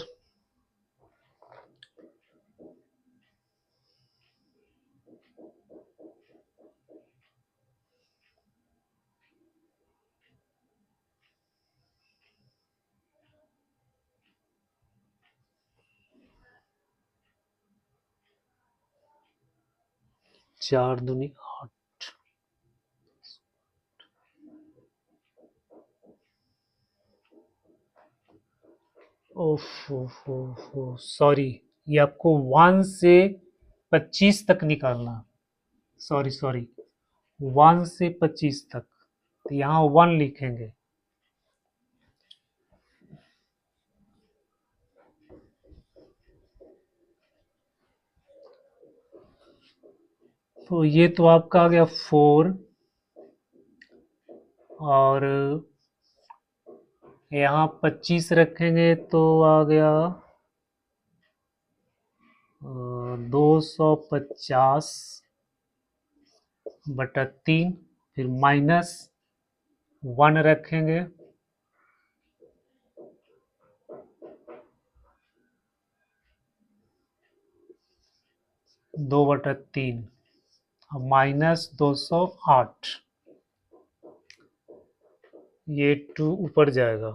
चार दूनी 8। ओफ सॉरी, ये आपको 1 से 25 तक निकालना, सॉरी 1 से 25 तक, तो यहाँ 1 लिखेंगे, तो ये तो आपका आ गया 4 और यहाँ 25 रखेंगे तो आ गया 250/3, फिर -1 रखेंगे 2/3 -208, ये 2 ऊपर जाएगा।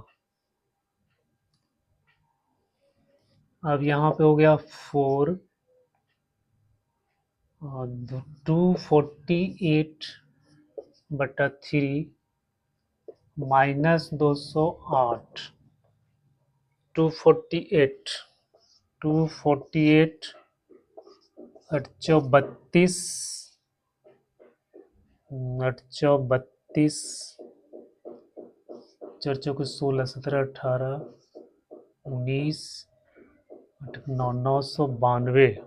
अब यहाँ पे हो गया 4 और 248/3 -208, 248, 248 832, 832, 4 चौके 16, 17, 18, 19, 992,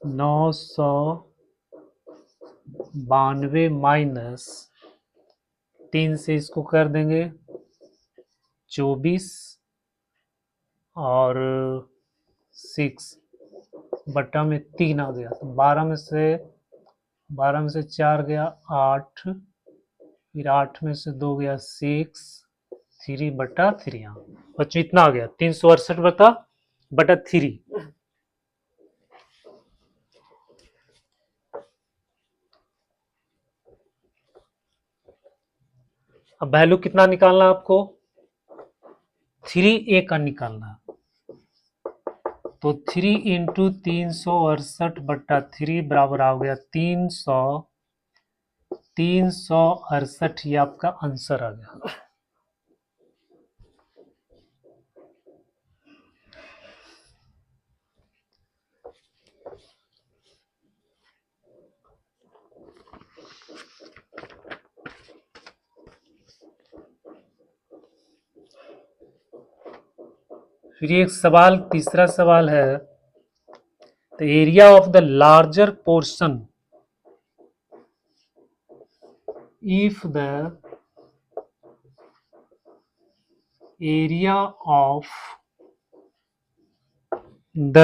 992 -3 से इसको कर देंगे 24 और 6/3 आ गया। तो 12 में से 4 गया 8, फिर 8 में से 2 गया 6, 3/3। बच्चों इतना आ गया 368/3। अब वैल्यू कितना निकालना आपको? 3a का निकालना। तो 3 इंटू 368/3 बराबर आ गया 368। ये आपका आंसर आ गया। फिर एक सवाल, तीसरा सवाल है, the area of the larger portion if the area of the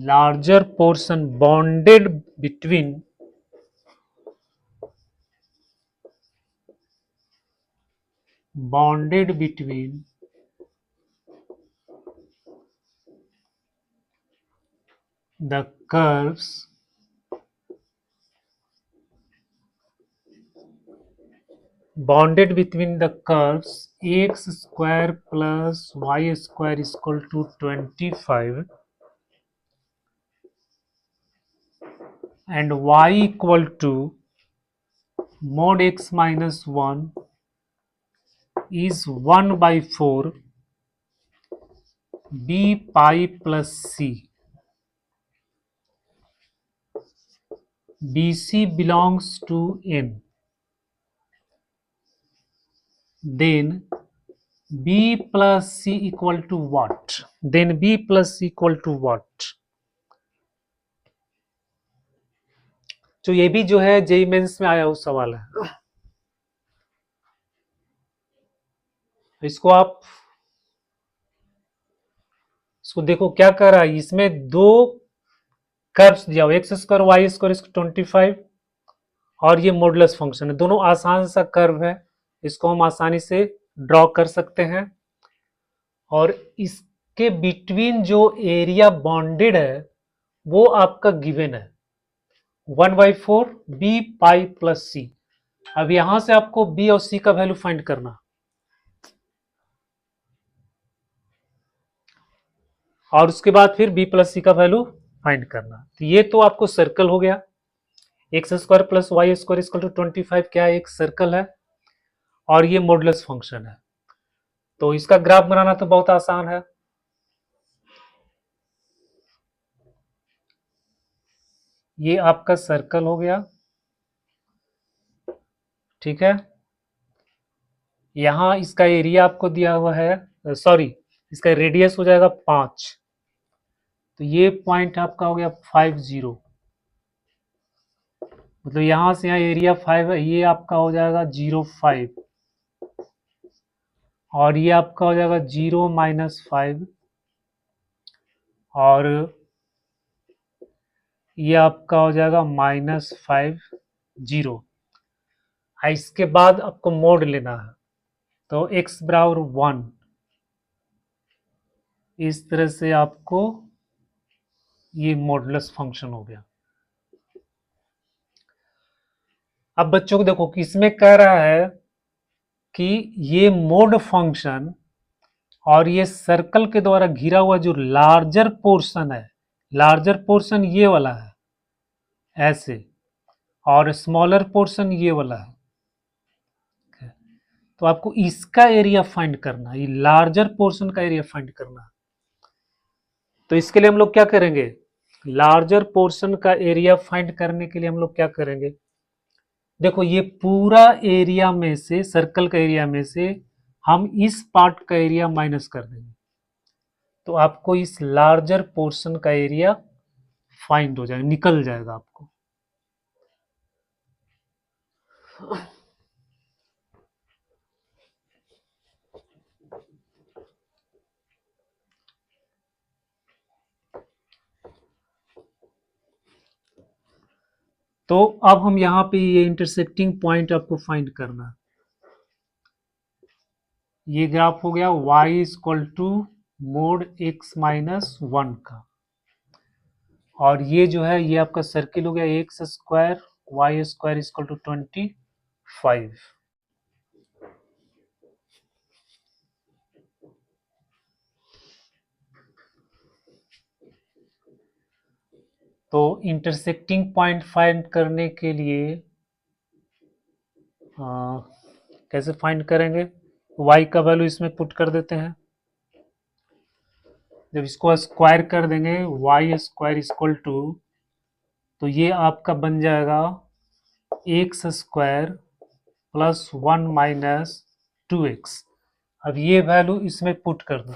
larger portion bonded between the curves x square plus y square is equal to 25 and y equal to mod x minus 1 is 1/4 b pi plus c. BC belongs to M. Then B plus C equal to what? Then B plus C equal to what? तो ये भी जो है JEE mains में आया हुआ सवाल है। इसको आप इसको देखो क्या कर रहा है, इसमें दो कर्व्स दिया हुआ, एक्स स्क्वायर वाई स्क्वायर 25 और ये मॉडुलस फंक्शन है। दोनों आसान सा कर्व है, इसको हम आसानी से ड्रॉ कर सकते हैं। और इसके बिटवीन जो एरिया बॉन्डेड है वो आपका गिवन है 1/4 बी पाई प्लस सी। अब यहां से आपको बी और सी का वैल्यू फाइंड करना, और उसके बाद फिर बी प्लस सी का वैल्यू फाइंड करना। तो ये तो आपको सर्कल हो गया, x square plus y square equal to 25 क्या है, एक सर्कल है और ये मॉडुलस फंक्शन है। तो इसका ग्राफ बनाना तो बहुत आसान है। ये आपका सर्कल हो गया, ठीक है। यहाँ इसका एरिया आपको दिया हुआ है, सॉरी, इसका रेडियस हो जाएगा 5, तो ये पॉइंट आपका हो गया 50, मतलब यहाँ से यहाँ एरिया 5 है, ये आपका हो जाएगा 0.5, और ये आपका हो जाएगा 0-5, और ये आपका हो जाएगा -5, 0। इसके बाद आपको मोड लेना है, तो x बराबर 1, इस तरह से आपको ये मॉडुलस फंक्शन हो गया। अब बच्चों को देखो कि इसमें कह रहा है कि ये मोड फंक्शन और ये सर्कल के द्वारा घिरा हुआ जो लार्जर पोर्शन है, लार्जर पोर्शन ये वाला है ऐसे, और स्मॉलर पोर्शन ये वाला है, तो आपको इसका एरिया फाइंड करना है, ये लार्जर पोर्शन का एरिया फाइंड करना है। तो इसके लिए हम लोग क्या करेंगे, लार्जर पोर्शन का एरिया फाइंड करने के लिए हम लोग क्या करेंगे, देखो ये पूरा एरिया में से, सर्कल का एरिया में से हम इस पार्ट का एरिया माइनस कर देंगे, तो आपको इस लार्जर पोर्शन का एरिया फाइंड हो जाएगा, निकल जाएगा आपको। तो अब हम यहाँ पे ये इंटरसेक्टिंग पॉइंट आपको फाइंड करना है। ये ग्राफ हो गया y equal to mod x minus 1 का, और ये जो है ये आपका सर्किल हो गया x square y square equal to 25। तो इंटरसेक्टिंग पॉइंट फाइंड करने के लिए कैसे फाइंड करेंगे, y का वैल्यू इसमें पुट कर देते हैं, जब इसको स्क्वायर कर देंगे वाई स्क्वायर इक्वल टू, तो ये आपका बन जाएगा x square plus 1 minus 2x। अब ये वैल्यू इसमें पुट कर दो,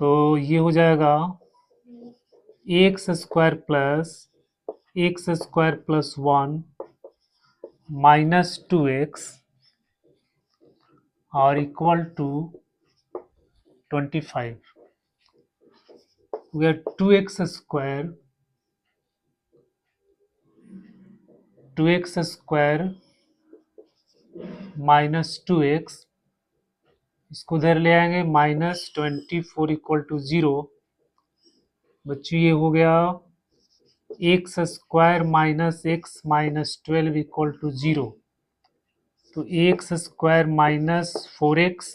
तो ये हो जाएगा x square plus 1 minus 2x और equal to 25। we have 2x square minus 2x, इसको उधर ले आएंगे -24 इक्वल टू 0। बच्चों ये हो गया x square minus x minus 12 equal to 0, तो x square minus 4x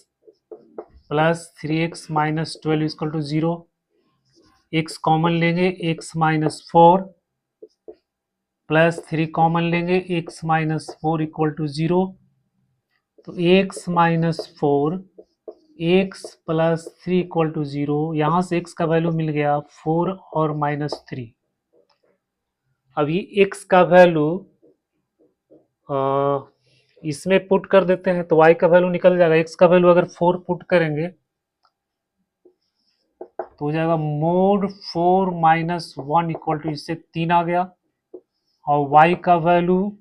plus 3x minus 12 equal to 0। x common लेंगे x माइनस 4 प्लस 3 कॉमन लेंगे x माइनस 4 इक्वल टू 0, तो x minus 4 x plus 3 equal to 0, यहाँ से x का value मिल गया 4 और -3। अब ये x का वैल्यू इसमें पुट कर देते हैं, तो y का वैल्यू निकल जाएगा, x का वैल्यू अगर 4 पुट करेंगे तो हो जाएगा मोड 4 माइनस 1 इक्वल टू, इससे 3 आ गया, और y का वैल्यू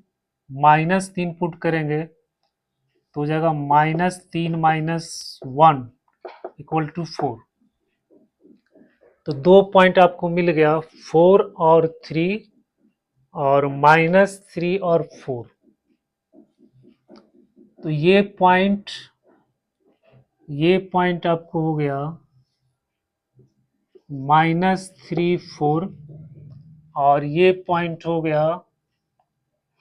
-3 पुट करेंगे तो हो जाएगा -3 माइनस 1 इक्वल टू 4। तो 2 पॉइंट आपको मिल गया 4 और 3 और -3 और 4। तो ये पॉइंट आपको हो गया -3 4, और ये पॉइंट हो गया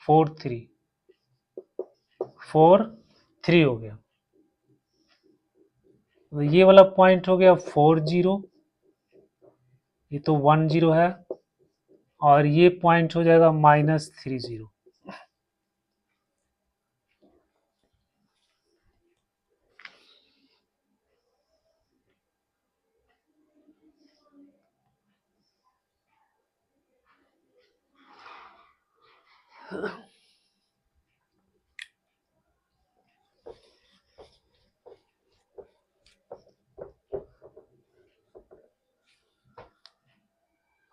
4 3 हो गया। तो ये वाला पॉइंट हो गया 4 0, ये तो 1 0 है, और ये पॉइंट हो जाएगा -3 0।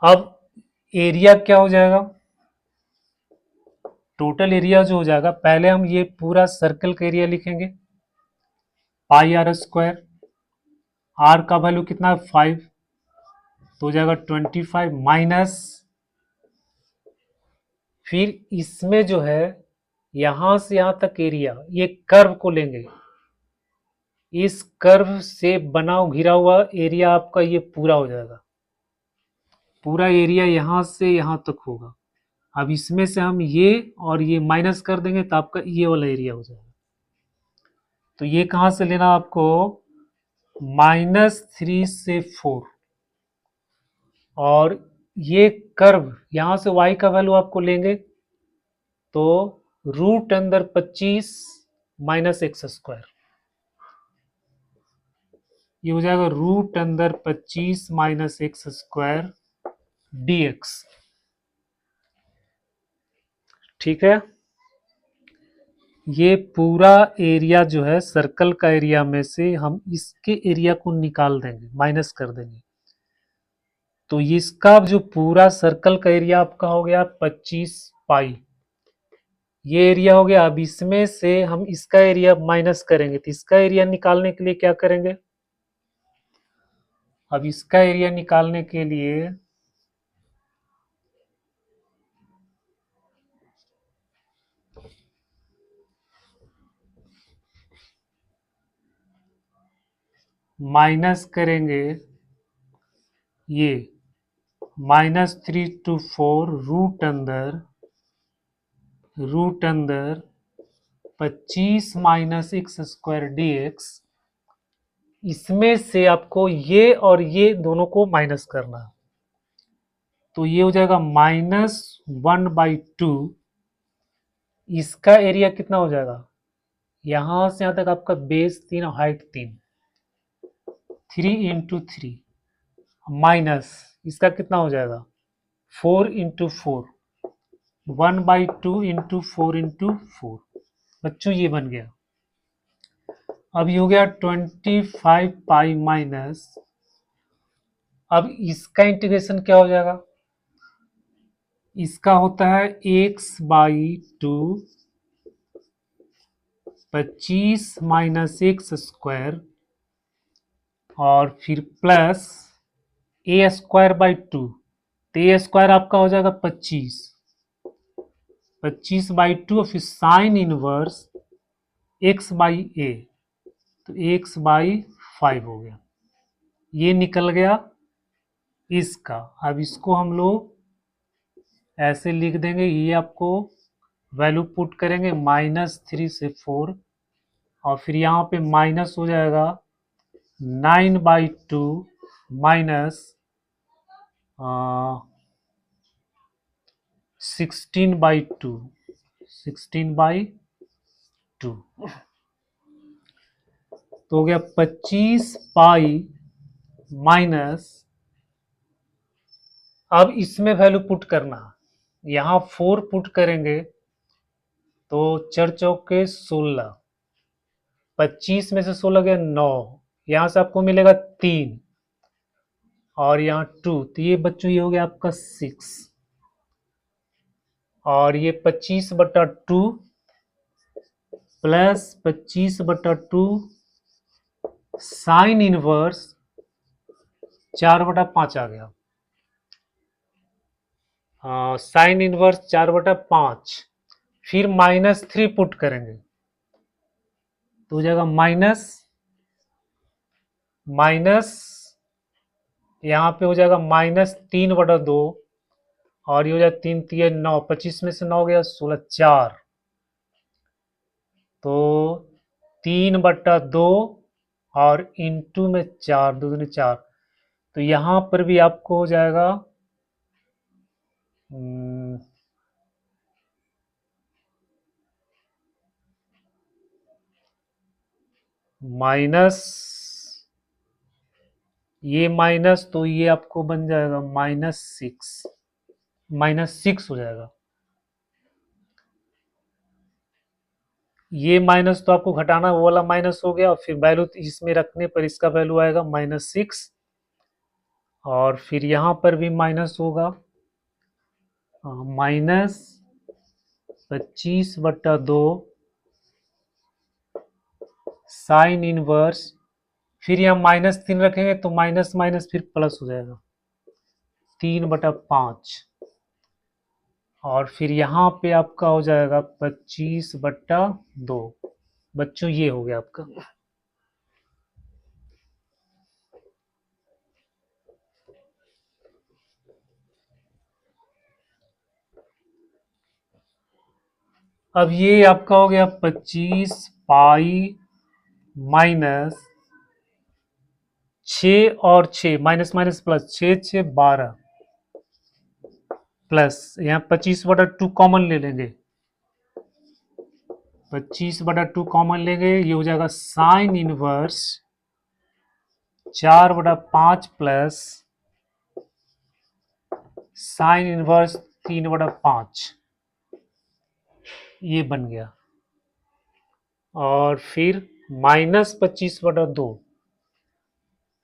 अब एरिया क्या हो जाएगा, टोटल एरिया जो हो जाएगा, पहले हम ये पूरा सर्कल का एरिया लिखेंगे, पाई आर स्क्वायर, आर का वैल्यू कितना है 5, तो हो जाएगा 25 माइनस, फिर इसमें जो है यहां से यहां तक एरिया, ये कर्व को लेंगे, इस कर्व से बना घिरा हुआ एरिया आपका ये पूरा हो जाएगा, पूरा एरिया यहां से यहां तक होगा। अब इसमें से हम ये और ये माइनस कर देंगे तो आपका ये वाला एरिया हो जाएगा। तो ये कहां से लेना आपको, -3 से 4, और ये कर्व यहां से y का वैल्यू आपको लेंगे तो रूट अंदर 25 माइनस एक्स स्क्वायर, ये हो जाएगा रूट अंदर 25 माइनस एक्स स्क्वायर dx। ठीक है, ये पूरा एरिया जो है सर्कल का एरिया में से हम इसके एरिया को निकाल देंगे, माइनस कर देंगे, तो इसका जो पूरा सर्कल का एरिया आपका हो गया 25 पाई, ये एरिया हो गया। अब इसमें से हम इसका एरिया माइनस करेंगे, तो इसका एरिया निकालने के लिए क्या करेंगे, अब इसका एरिया निकालने के लिए माइनस करेंगे, ये -3 to 4 रूट अंदर 25 माइनस एक्स स्क्वायर dx, इसमें से आपको ये और ये दोनों को माइनस करना है, तो ये हो जाएगा -1/2, इसका एरिया कितना हो जाएगा, यहां से यहां तक आपका बेस 3 हाइट 3, 3 इंटू 3 माइनस इसका कितना हो जाएगा 4 इंटू 4, 1/2 इंटू 4 इंटू 4, बच्चों ये बन गया। अब ये हो गया 25 पाई माइनस, अब इसका इंटीग्रेशन क्या हो जाएगा, इसका होता है x/2 25 माइनस एक्स स्क्वायर और फिर प्लस a²/2, तो ए स्क्वायर आपका हो जाएगा 25, 25/2 और फिर साइन इनवर्स x/a, तो x/5 हो गया, ये निकल गया इसका। अब इसको हम लोग ऐसे लिख देंगे, ये आपको वैल्यू पुट करेंगे -3 से 4, और फिर यहाँ पे माइनस हो जाएगा 9/2 माइनस 16/2, 16/2, तो हो गया 25 पाई माइनस, अब इसमें वैल्यू पुट करना, यहाँ 4 पुट करेंगे तो 4 चौके 16, 25 में से 16 गया 9, यहाँ से आपको मिलेगा 3 और यहाँ 2, तो ये बच्चों ये हो गया आपका 6, और ये 25/2 प्लस 25/2 साइन इनवर्स 4/5 आ गया, साइन इनवर्स 4/5, फिर -3 पुट करेंगे तो हो जाएगा माइनस यहाँ पे हो जाएगा -3/2, और ये हो जाएगा 3 3 9, 25 में से 9 गया 16, 4, तो 3/2 और इंटू में 4, 2 दूनी 4, तो यहाँ पर भी आपको हो जाएगा माइनस, ये माइनस तो ये आपको बन जाएगा -6, -6 हो जाएगा, ये माइनस तो आपको घटाना, वो वाला माइनस हो गया, और फिर वैल्यू इसमें रखने पर इसका वैल्यू आएगा -6, और फिर यहाँ पर भी माइनस होगा, -25/2 साइन इनवर्स, फिर यहाँ -3 रखेंगे तो माइनस माइनस फिर प्लस हो जाएगा, 3/5, और फिर यहाँ पे आपका हो जाएगा 25/2। बच्चों ये हो गया आपका। अब ये आपका हो गया 25 पाई माइनस 6 और 6 माइनस माइनस प्लस, 6×6 = 12, प्लस यहाँ 25/2 कॉमन ले लेंगे, 25/2 कॉमन लेंगे, ये हो जाएगा sine inverse 4/5 plus sine inverse 3/5, ये बन गया। और फिर -25/2,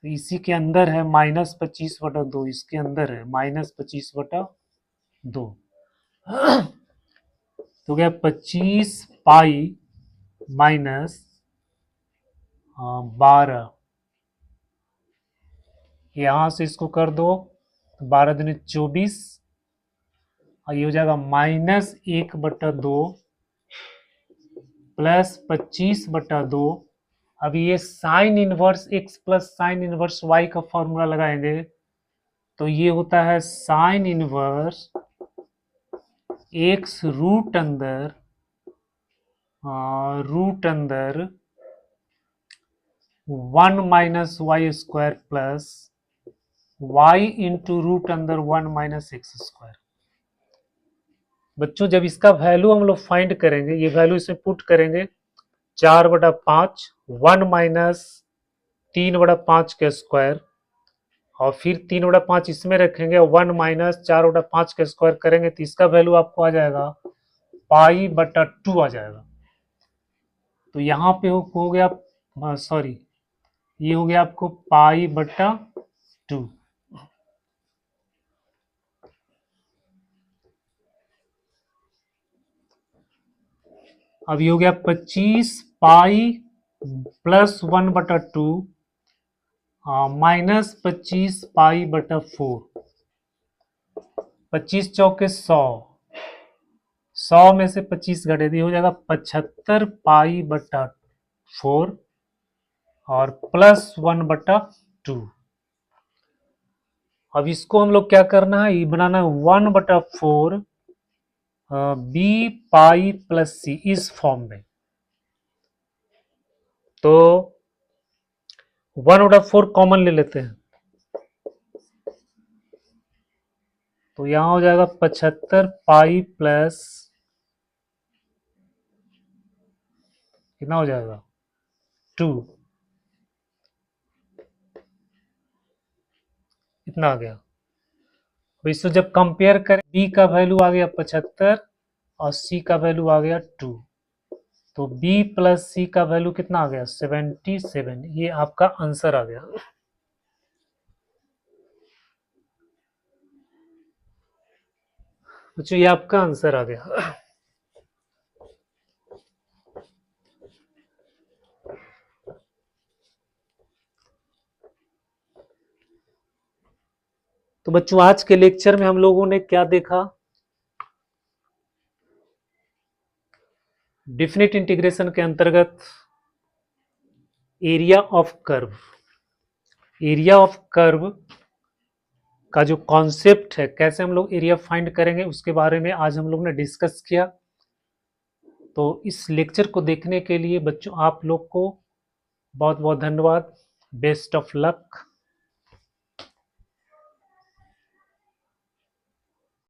इसी के अंदर है -25/2, इसके अंदर है -25/2, तो क्या 25 पाई माइनस 12, यहां से इसको कर दो, 12 दूनी 24, और ये हो जाएगा -1/2 प्लस 25/2। अब ये sine inverse x plus sine inverse y का फॉर्मूला लगाएंगे, तो ये होता है साइन इनवर्स x रूट अंदर 1 minus y square plus y into root अंदर 1 माइनस एक्स स्क्वायर। बच्चों जब इसका वैल्यू हम लोग फाइंड करेंगे, ये वैल्यू इसमें पुट करेंगे, 4/5 1 माइनस 3/5 का स्क्वायर, और फिर 3/5 इसमें रखेंगे, 1 माइनस 4/5 का स्क्वायर करेंगे, तो इसका वैल्यू आपको आ जाएगा π/2 आ जाएगा। तो यहाँ पे हो गया, सॉरी, ये हो गया आपको π/2। अब ये हो गया 25 पाई प्लस 1/2 माइनस 25 π/4, 25 चौके 100, 100 में से 25 घटे दी, हो जाएगा 75 π/4 और प्लस 1/2। अब इसको हम लोग क्या करना है, ये बनाना है 1/4 बी पाई प्लस सी, इस फॉर्म में। तो 1/4 कॉमन ले लेते हैं, तो यहां हो जाएगा 75 पाई प्लस, कितना हो जाएगा 2, इतना आ गया। तो इसको जब कंपेयर करें, b का वैल्यू आ गया 75 और c का वैल्यू आ गया 2, तो b प्लस c का वैल्यू कितना आ गया 77, ये आपका आंसर आ गया। तो ये आपका आंसर आ गया। तो बच्चों आज के लेक्चर में हम लोगों ने क्या देखा, डेफिनेट इंटीग्रेशन के अंतर्गत area of curve, area of curve का जो कॉन्सेप्ट है, कैसे हम लोग एरिया फाइंड करेंगे, उसके बारे में आज हम लोग ने डिस्कस किया। तो इस लेक्चर को देखने के लिए बच्चों आप लोग को बहुत बहुत धन्यवाद। Best of luck.